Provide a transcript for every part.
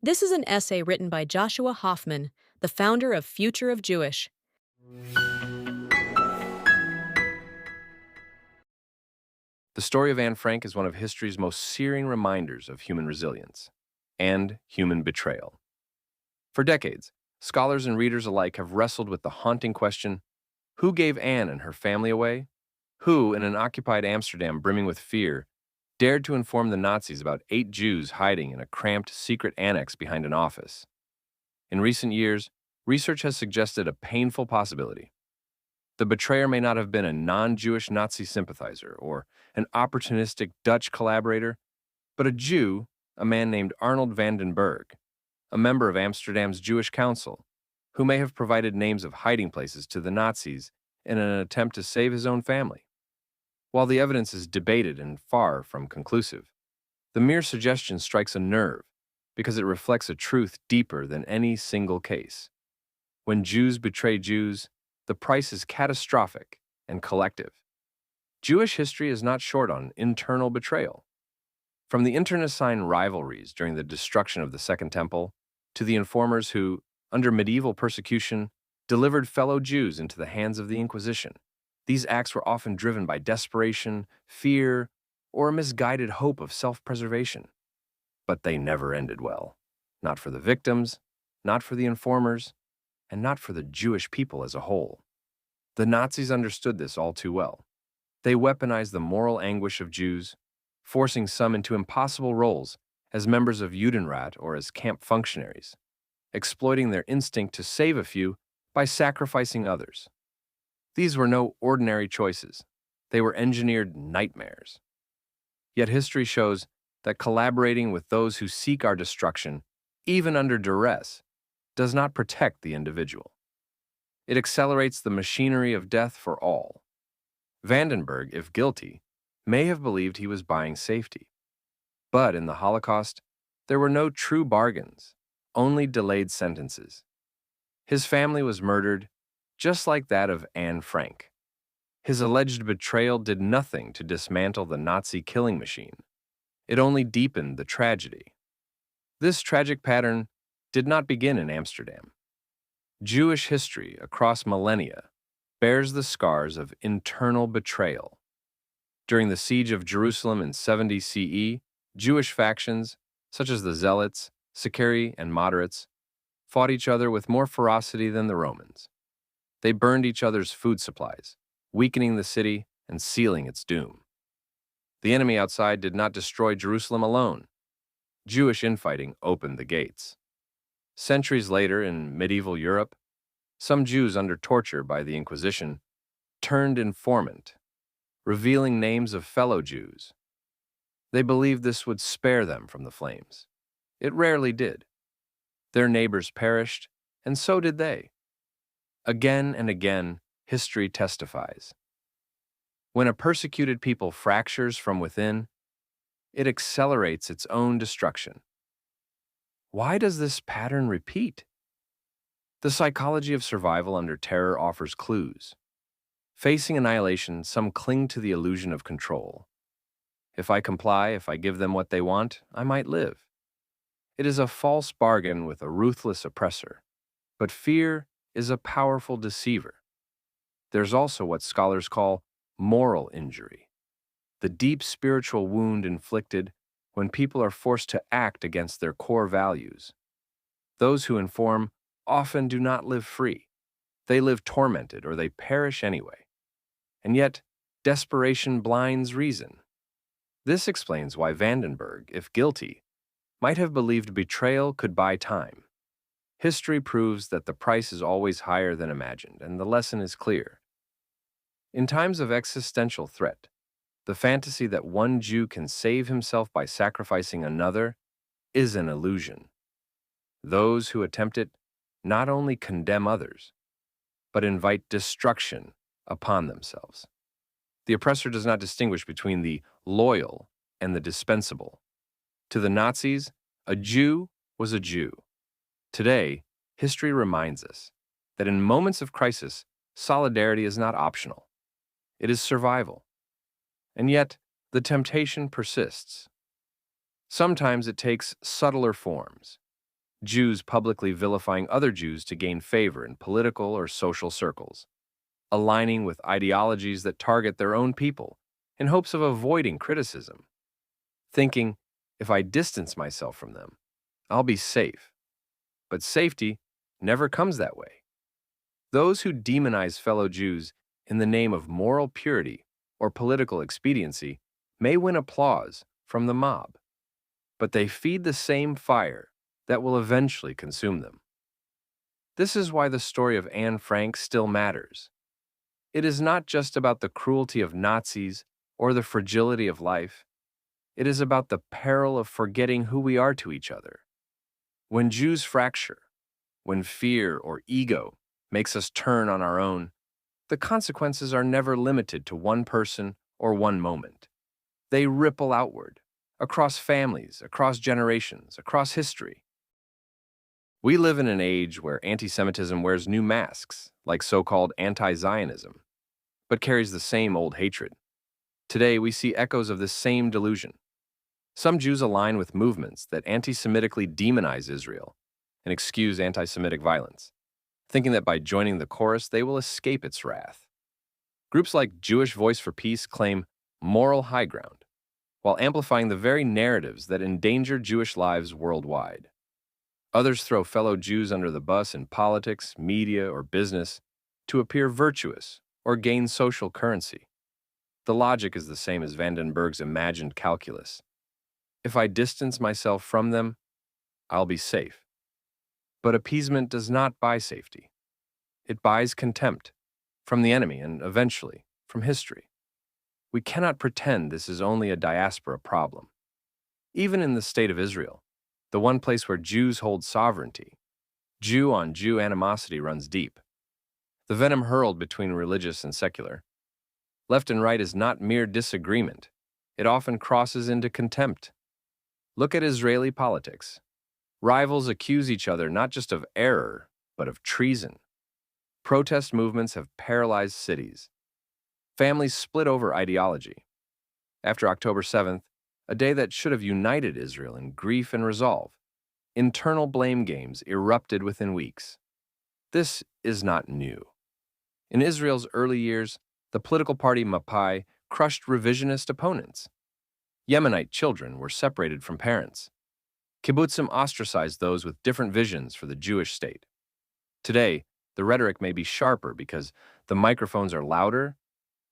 This is an essay written by Joshua Hoffman, the founder of Future of Jewish. The story of Anne Frank is one of history's most searing reminders of human resilience and human betrayal. For decades, scholars and readers alike have wrestled with the haunting question, who gave Anne and her family away? Who, in an occupied Amsterdam brimming with fear, dared to inform the Nazis about 8 Jews hiding in a cramped secret annex behind an office? In recent years, research has suggested a painful possibility. The betrayer may not have been a non-Jewish Nazi sympathizer or an opportunistic Dutch collaborator, but a Jew, a man named Arnold van den Berg, a member of Amsterdam's Jewish Council, who may have provided names of hiding places to the Nazis in an attempt to save his own family. While the evidence is debated and far from conclusive, the mere suggestion strikes a nerve because it reflects a truth deeper than any single case. When Jews betray Jews, the price is catastrophic and collective. Jewish history is not short on internal betrayal. From the internecine rivalries during the destruction of the Second Temple to the informers who, under medieval persecution, delivered fellow Jews into the hands of the Inquisition, these acts were often driven by desperation, fear, or a misguided hope of self-preservation. But they never ended well. Not for the victims, not for the informers, and not for the Jewish people as a whole. The Nazis understood this all too well. They weaponized the moral anguish of Jews, forcing some into impossible roles as members of Judenrat or as camp functionaries, exploiting their instinct to save a few by sacrificing others. These were no ordinary choices. They were engineered nightmares. Yet history shows that collaborating with those who seek our destruction, even under duress, does not protect the individual. It accelerates the machinery of death for all. Van den Berg, if guilty, may have believed he was buying safety. But in the Holocaust, there were no true bargains, only delayed sentences. His family was murdered, just like that of Anne Frank. His alleged betrayal did nothing to dismantle the Nazi killing machine. It only deepened the tragedy. This tragic pattern did not begin in Amsterdam. Jewish history across millennia bears the scars of internal betrayal. During the siege of Jerusalem in 70 CE, Jewish factions, such as the Zealots, Sicarii, and Moderates, fought each other with more ferocity than the Romans. They burned each other's food supplies, weakening the city and sealing its doom. The enemy outside did not destroy Jerusalem alone. Jewish infighting opened the gates. Centuries later, in medieval Europe, some Jews under torture by the Inquisition turned informant, revealing names of fellow Jews. They believed this would spare them from the flames. It rarely did. Their neighbors perished, and so did they. Again and again, history testifies. When a persecuted people fractures from within, it accelerates its own destruction. Why does this pattern repeat? The psychology of survival under terror offers clues. Facing annihilation, some cling to the illusion of control. If I comply, if I give them what they want, I might live. It is a false bargain with a ruthless oppressor, but fear is a powerful deceiver. There's also what scholars call moral injury, the deep spiritual wound inflicted when people are forced to act against their core values. Those who inform often do not live free. They live tormented or they perish anyway. And yet, desperation blinds reason. This explains why Van den Berg, if guilty, might have believed betrayal could buy time. History proves that the price is always higher than imagined, and the lesson is clear. In times of existential threat, the fantasy that one Jew can save himself by sacrificing another is an illusion. Those who attempt it not only condemn others, but invite destruction upon themselves. The oppressor does not distinguish between the loyal and the dispensable. To the Nazis, a Jew was a Jew. Today, history reminds us that in moments of crisis, solidarity is not optional. It is survival. And yet, the temptation persists. Sometimes it takes subtler forms. Jews publicly vilifying other Jews to gain favor in political or social circles, aligning with ideologies that target their own people in hopes of avoiding criticism, thinking, if I distance myself from them, I'll be safe. But safety never comes that way. Those who demonize fellow Jews in the name of moral purity or political expediency may win applause from the mob, but they feed the same fire that will eventually consume them. This is why the story of Anne Frank still matters. It is not just about the cruelty of Nazis or the fragility of life. It is about the peril of forgetting who we are to each other. When Jews fracture, when fear or ego makes us turn on our own, the consequences are never limited to one person or one moment. They ripple outward, across families, across generations, across history. We live in an age where anti-Semitism wears new masks, like so-called anti-Zionism, but carries the same old hatred. Today, we see echoes of this same delusion. Some Jews align with movements that anti-Semitically demonize Israel and excuse anti-Semitic violence, thinking that by joining the chorus they will escape its wrath. Groups like Jewish Voice for Peace claim moral high ground, while amplifying the very narratives that endanger Jewish lives worldwide. Others throw fellow Jews under the bus in politics, media, or business to appear virtuous or gain social currency. The logic is the same as Vandenberg's imagined calculus. If I distance myself from them, I'll be safe. But appeasement does not buy safety. It buys contempt from the enemy and eventually from history. We cannot pretend this is only a diaspora problem. Even in the state of Israel, the one place where Jews hold sovereignty, Jew-on-Jew animosity runs deep. The venom hurled between religious and secular, left and right, is not mere disagreement. It often crosses into contempt. Look at Israeli politics. Rivals accuse each other not just of error, but of treason. Protest movements have paralyzed cities. Families split over ideology. After October 7th, a day that should have united Israel in grief and resolve, internal blame games erupted within weeks. This is not new. In Israel's early years, the political party Mapai crushed revisionist opponents. Yemenite children were separated from parents. Kibbutzim ostracized those with different visions for the Jewish state. Today, the rhetoric may be sharper because the microphones are louder,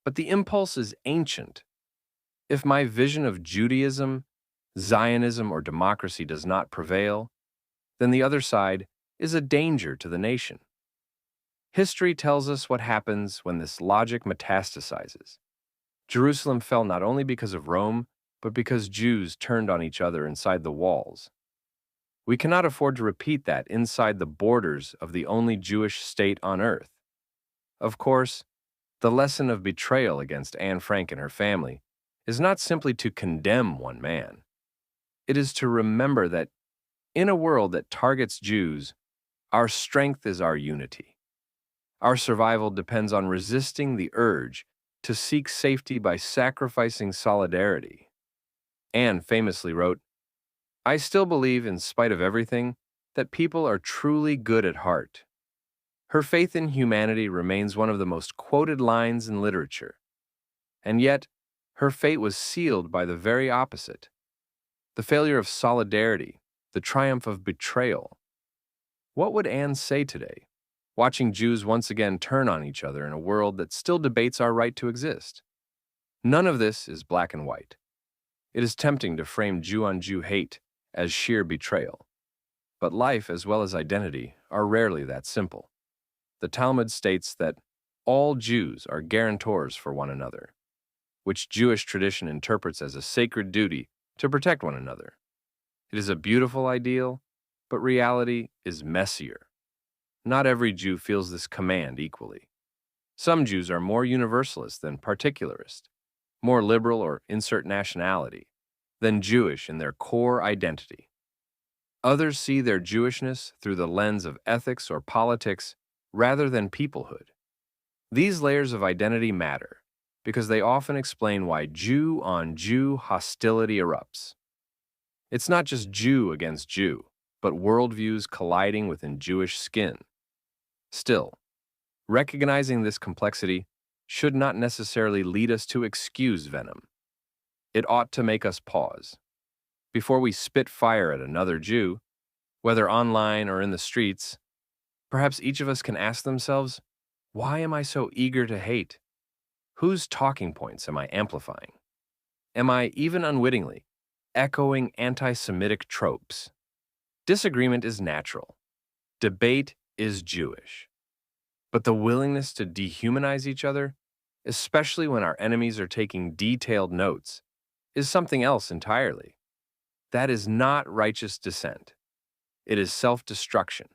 but the impulse is ancient. If my vision of Judaism, Zionism, or democracy does not prevail, then the other side is a danger to the nation. History tells us what happens when this logic metastasizes. Jerusalem fell not only because of Rome, but because Jews turned on each other inside the walls. We cannot afford to repeat that inside the borders of the only Jewish state on earth. Of course, the lesson of betrayal against Anne Frank and her family is not simply to condemn one man. It is to remember that in a world that targets Jews, our strength is our unity. Our survival depends on resisting the urge to seek safety by sacrificing solidarity. Anne famously wrote, "I still believe, in spite of everything, that people are truly good at heart." Her faith in humanity remains one of the most quoted lines in literature. And yet, her fate was sealed by the very opposite: the failure of solidarity, the triumph of betrayal. What would Anne say today, watching Jews once again turn on each other in a world that still debates our right to exist? None of this is black and white. It is tempting to frame Jew-on-Jew hate as sheer betrayal. But life, as well as identity, are rarely that simple. The Talmud states that all Jews are guarantors for one another, which Jewish tradition interprets as a sacred duty to protect one another. It is a beautiful ideal, but reality is messier. Not every Jew feels this command equally. Some Jews are more universalist than particularist, more liberal or insert nationality than Jewish in their core identity. Others see their Jewishness through the lens of ethics or politics rather than peoplehood. These layers of identity matter because they often explain why Jew-on-Jew hostility erupts. It's not just Jew against Jew, but worldviews colliding within Jewish skin. Still, recognizing this complexity should not necessarily lead us to excuse venom. It ought to make us pause. Before we spit fire at another Jew, whether online or in the streets, perhaps each of us can ask themselves, why am I so eager to hate? Whose talking points am I amplifying? Am I, even unwittingly, echoing anti-Semitic tropes? Disagreement is natural. Debate is Jewish. But the willingness to dehumanize each other, especially when our enemies are taking detailed notes, is something else entirely. That is not righteous dissent. It is self-destruction.